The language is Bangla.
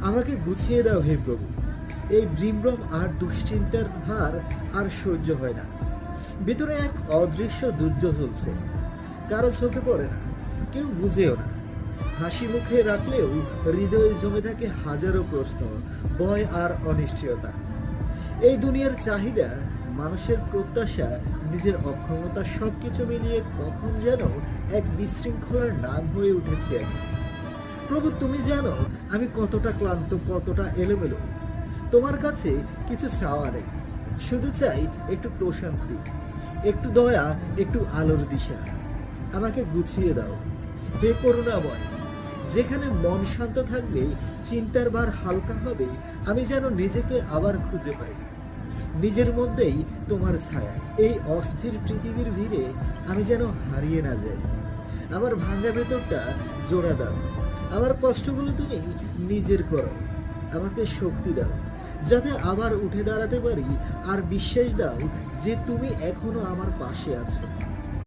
আমাকে গুছিয়ে দাও হে প্রভু। এই বিভ্রম আর দুশ্চিন্তার ভার আর সহ্য হয় না। ভিতরে এক অদৃশ্য যুদ্ধ চলছে, কারো চোখে পড়ে না, কেউ বুঝেও না। হাসি মুখে রাখলেও হৃদয়ে জমে থাকে হাজারো প্রশ্ন, ভয় আর অনিশ্চয়তা। এই দুনিয়ার চাহিদা, মানুষের প্রত্যাশা, নিজের অক্ষমতা, সবকিছু মিলিয়ে কখন যেন এক বিশৃঙ্খলার নাম হয়ে উঠেছে আমি। প্রভু, তুমি জানো আমি কতটা ক্লান্ত, কতটা এলোমেলো। তোমার কাছে কিছু চাওয়া নেই, শুধু চাই একটু প্রশান্তি, একটু দয়া, একটু আলোর দিশা। আমাকে গুছিয়ে দাও হে করুণাময়। যেখানে মন শান্ত থাকবে, চিন্তার ভার হালকা হবে, আমি যেন নিজেকে আবার খুঁজে পাই, নিজের মধ্যেই তোমার ছায়া। এই অস্থির পৃথিবীর ভিড়ে আমি যেন হারিয়ে না যাই। আমার ভাঙা ভেতরটা জোড়া দাও, আমার কষ্টগুলো তুমি নিজের করো। আমাকে শক্তি দাও যাতে আবার উঠে দাঁড়াতে পারি, আর বিশ্বাস দাও যে তুমি এখনো আমার পাশে আছো।